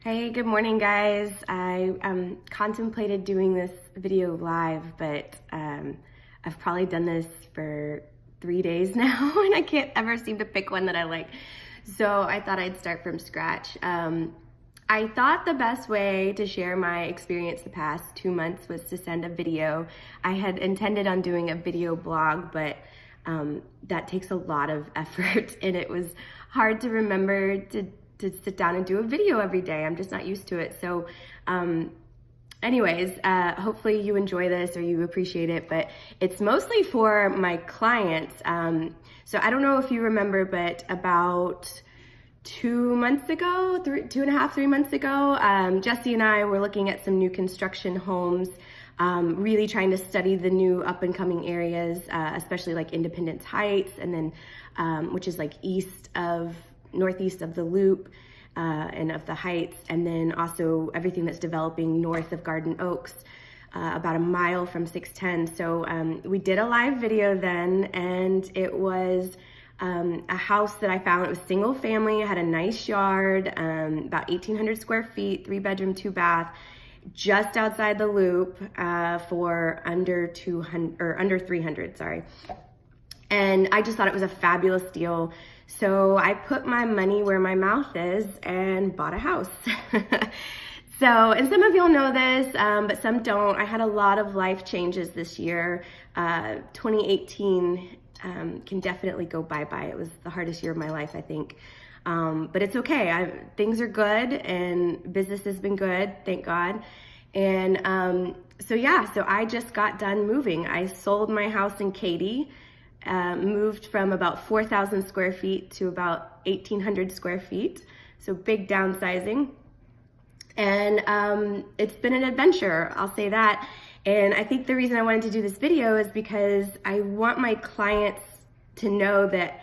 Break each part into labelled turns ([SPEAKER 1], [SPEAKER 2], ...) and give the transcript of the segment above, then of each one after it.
[SPEAKER 1] Hey, good morning, guys. I contemplated doing this video live, but I've probably done this for 3 days now, and I can't ever seem to pick one that I like. So I thought I'd start from scratch. I thought the best way to share my experience the past 2 months was to send a video. I had intended on doing a video blog, but that takes a lot of effort, and it was hard to remember to sit down and do a video every day. I'm just not used to it. So anyways, hopefully you enjoy this or you appreciate it, but it's mostly for my clients. So I don't know if you remember, but about 2 months ago, 3 months ago, Jesse and I were looking at some new construction homes, really trying to study the new up and coming areas, especially like Independence Heights, and then which is like northeast of the Loop and of the Heights, and then also everything that's developing north of Garden Oaks, about a mile from 610. So we did a live video then, and it was a house that I found. It was single family, it had a nice yard, about 1,800 square feet, 3-bedroom, 2-bath, just outside the Loop, for under 300, sorry. And I just thought it was a fabulous deal. So I put my money where my mouth is and bought a house. So, and some of y'all know this, but some don't. I had a lot of life changes this year. 2018 can definitely go bye-bye. It was the hardest year of my life, I think. But it's okay. Things are good and business has been good, thank God. And so I just got done moving. I sold my house in Katy. Moved from about 4,000 square feet to about 1,800 square feet. So big downsizing. And it's been an adventure, I'll say that. And I think the reason I wanted to do this video is because I want my clients to know that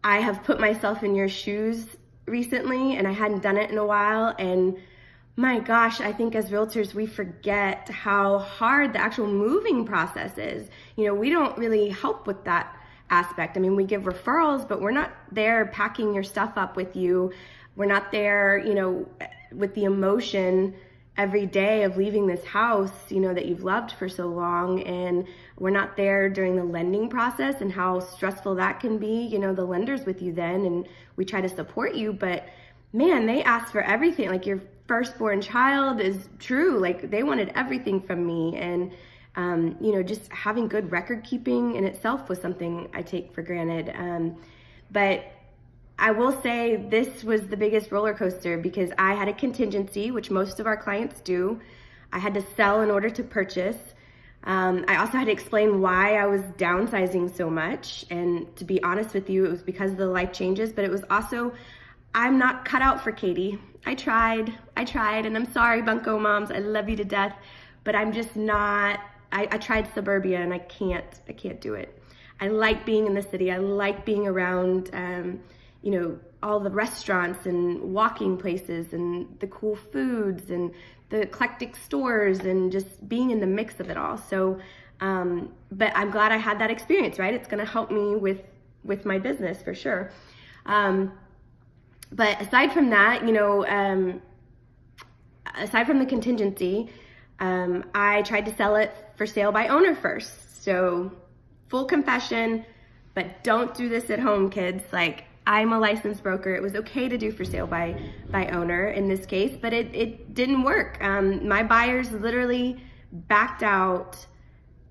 [SPEAKER 1] I have put myself in your shoes recently, and I hadn't done it in a while. And my gosh, I think as realtors, we forget how hard the actual moving process is. You know, we don't really help with that aspect. I mean, we give referrals, but we're not there packing your stuff up with you. We're not there, you know, with the emotion every day of leaving this house, you know, that you've loved for so long. And we're not there during the lending process and how stressful that can be. You know, the lender's with you then, and we try to support you, but man, they ask for everything. Like your firstborn child is true. Like they wanted everything from me. And, you know, just having good record keeping in itself was something I take for granted. But I will say this was the biggest roller coaster because I had a contingency, which most of our clients do. I had to sell in order to purchase. I also had to explain why I was downsizing so much. And to be honest with you, it was because of the life changes, but it was also, I'm not cut out for Katy. I tried, and I'm sorry, Bunko moms, I love you to death, but I'm just not, I tried suburbia and I can't do it. I like being in the city. I like being around, you know, all the restaurants and walking places and the cool foods and the eclectic stores and just being in the mix of it all. So, but I'm glad I had that experience, right? It's gonna help me with my business for sure. But aside from that, you know, aside from the contingency, I tried to sell it for sale by owner first. So full confession, but don't do this at home, kids. Like, I'm a licensed broker. It was okay to do for sale by owner in this case, but it didn't work. My buyers literally backed out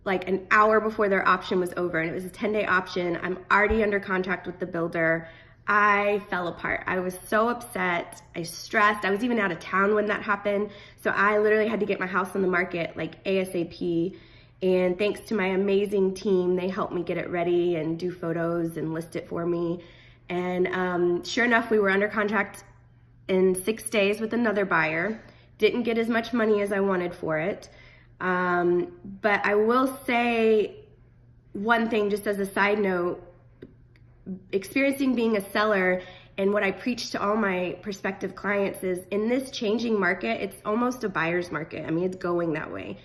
[SPEAKER 1] like an hour before their option was over, and it was a 10-day option. I'm already under contract with the builder. I fell apart. I was so upset. I stressed. I was even out of town when that happened. So I literally had to get my house on the market like ASAP. And thanks to my amazing team, they helped me get it ready and do photos and list it for me. And sure enough, we were under contract in 6 days with another buyer. Didn't get as much money as I wanted for it. But I will say one thing just as a side note, experiencing being a seller, and what I preach to all my prospective clients is, in this changing market, it's almost a buyer's market. I mean, it's going that way.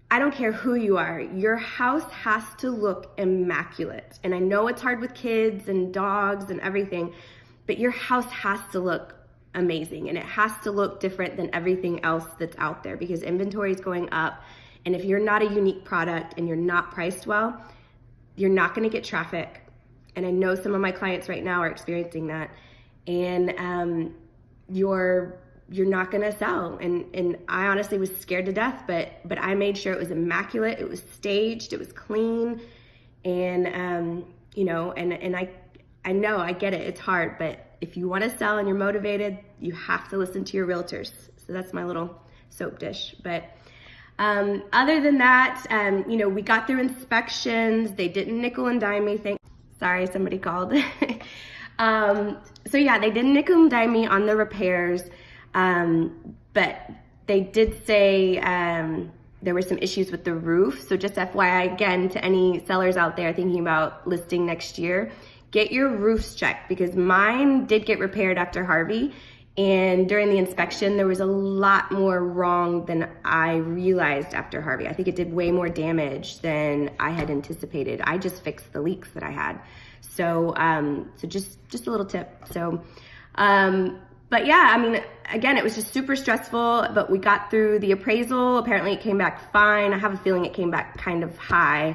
[SPEAKER 1] I don't care who you are, your house has to look immaculate. And I know it's hard with kids and dogs and everything, but your house has to look amazing, and it has to look different than everything else that's out there because inventory is going up. And if you're not a unique product and you're not priced well, you're not going to get traffic. And I know some of my clients right now are experiencing that. And you're not going to sell. And I honestly was scared to death, but I made sure it was immaculate, it was staged, it was clean. And you know, and I know, I get it, it's hard, but if you want to sell and you're motivated, you have to listen to your realtors. So that's my little soap dish. But other than that, you know, we got through inspections. They didn't nickel and dime me. Sorry, somebody called. So yeah, they didn't nickel and dime me on the repairs, but they did say there were some issues with the roof. So just FYI, again, to any sellers out there thinking about listing next year, get your roofs checked because mine did get repaired after Harvey. And during the inspection, there was a lot more wrong than I realized after Harvey. I think it did way more damage than I had anticipated. I just fixed the leaks that I had. So, so just a little tip. So, but yeah, I mean, again, it was just super stressful, but we got through the appraisal. Apparently it came back fine. I have a feeling it came back kind of high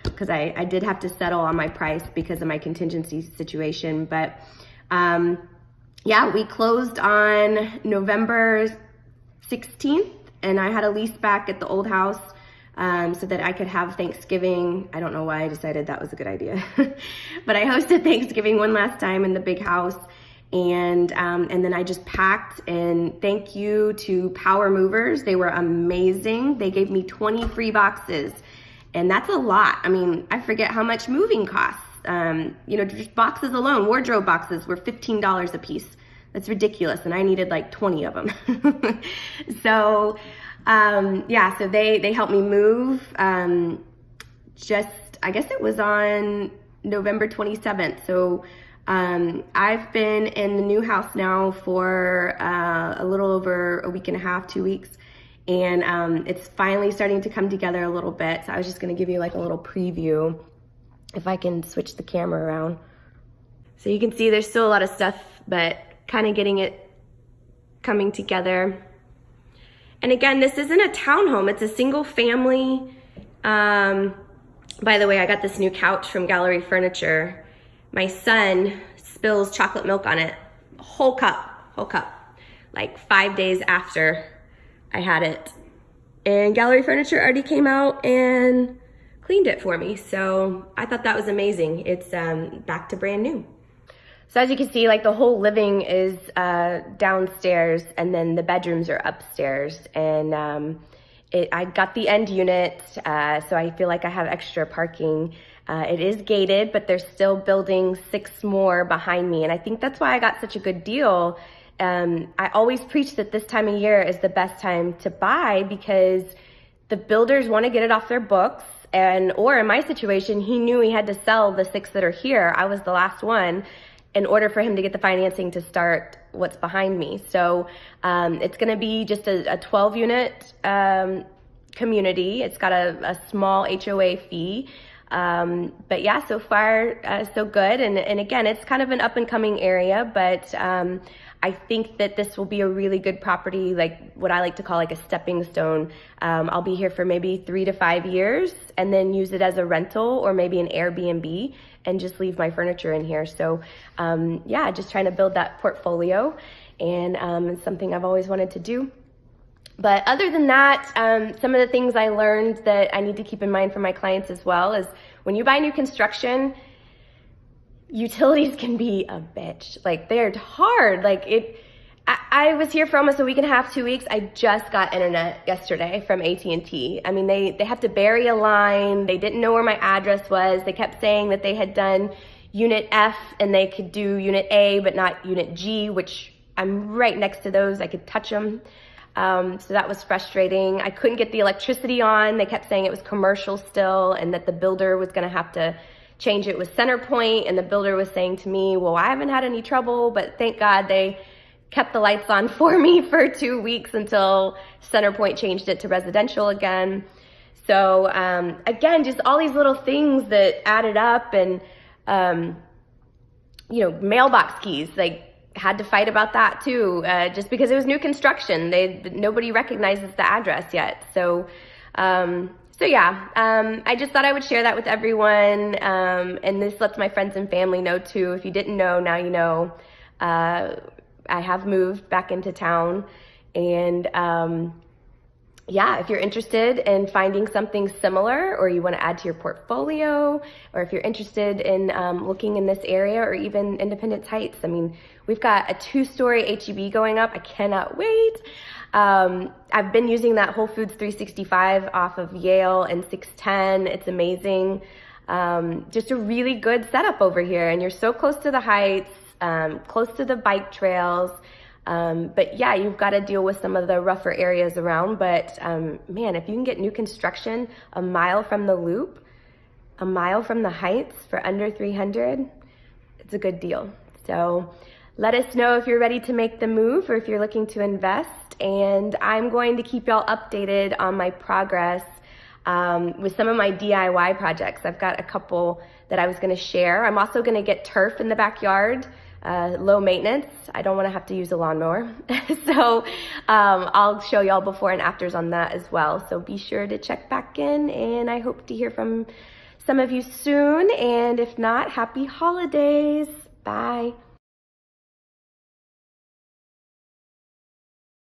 [SPEAKER 1] because I did have to settle on my price because of my contingency situation. But, yeah, we closed on November 16th, and I had a lease back at the old house so that I could have Thanksgiving. I don't know why I decided that was a good idea, but I hosted Thanksgiving one last time in the big house, and then I just packed. And thank you to Power Movers. They were amazing. They gave me 20 free boxes, and that's a lot. I mean, I forget how much moving costs. You know, just boxes alone, wardrobe boxes were $15 a piece. That's ridiculous. And I needed like 20 of them. So, yeah, so they helped me move, just, I guess it was on November 27th. So, I've been in the new house now for, a little over a week and a half, 2 weeks. And, it's finally starting to come together a little bit. So I was just going to give you like a little preview. If I can switch the camera around. So you can see there's still a lot of stuff, but kind of getting it coming together. And again, this isn't a townhome, it's a single family. By the way, I got this new couch from Gallery Furniture. My son spills chocolate milk on it, whole cup, like 5 days after I had it. And Gallery Furniture already came out and cleaned it for me. So I thought that was amazing. It's back to brand new. So as you can see, like the whole living is downstairs and then the bedrooms are upstairs. And I got the end unit, so I feel like I have extra parking. It is gated, but they're still building 6 more behind me. And I think that's why I got such a good deal. I always preach that this time of year is the best time to buy because the builders want to get it off their books. Or in my situation, he knew he had to sell the 6 that are here. I was the last one in order for him to get the financing to start what's behind me. So it's going to be just a 12 unit community. It's got a small HOA fee. But yeah, so far so good. And again, it's kind of an up and coming area, but I think that this will be a really good property, like what I like to call like a stepping stone. I'll be here for maybe 3 to 5 years and then use it as a rental or maybe an Airbnb and just leave my furniture in here. So yeah, just trying to build that portfolio, and it's something I've always wanted to do. But other than that, some of the things I learned that I need to keep in mind for my clients as well is when you buy new construction, utilities can be a bitch. Like they're hard. Like I was here for almost a week and a half, 2 weeks. I just got internet yesterday from AT&T. I mean, they have to bury a line. They didn't know where my address was. They kept saying that they had done unit F and they could do unit A, but not unit G, which I'm right next to those. I could touch them. So that was frustrating. I couldn't get the electricity on. They kept saying it was commercial still and that the builder was going to have to change it with CenterPoint, and the builder was saying to me, well, I haven't had any trouble, but thank God they kept the lights on for me for 2 weeks until CenterPoint changed it to residential again. So again, just all these little things that added up, and you know, mailbox keys, like had to fight about that too, just because it was new construction. Nobody recognizes the address yet. So yeah, I just thought I would share that with everyone, and this lets my friends and family know too. If you didn't know, now you know. I have moved back into town, and yeah, if you're interested in finding something similar, or you want to add to your portfolio, or if you're interested in looking in this area, or even Independence Heights, I mean, we've got a 2-story HEB going up. I cannot wait. I've been using that Whole Foods 365 off of Yale and 610. It's amazing. Just a really good setup over here, and you're so close to the Heights, close to the bike trails. But yeah, you've got to deal with some of the rougher areas around. But man, if you can get new construction a mile from the loop, a mile from the Heights for under 300, it's a good deal. So let us know if you're ready to make the move, or if you're looking to invest. And I'm going to keep y'all updated on my progress with some of my DIY projects. I've got a couple that I was going to share. I'm also going to get turf in the backyard. Low maintenance. I don't want to have to use a lawnmower. So I'll show y'all before and afters on that as well. So be sure to check back in, and I hope to hear from some of you soon. And if not, happy holidays. Bye.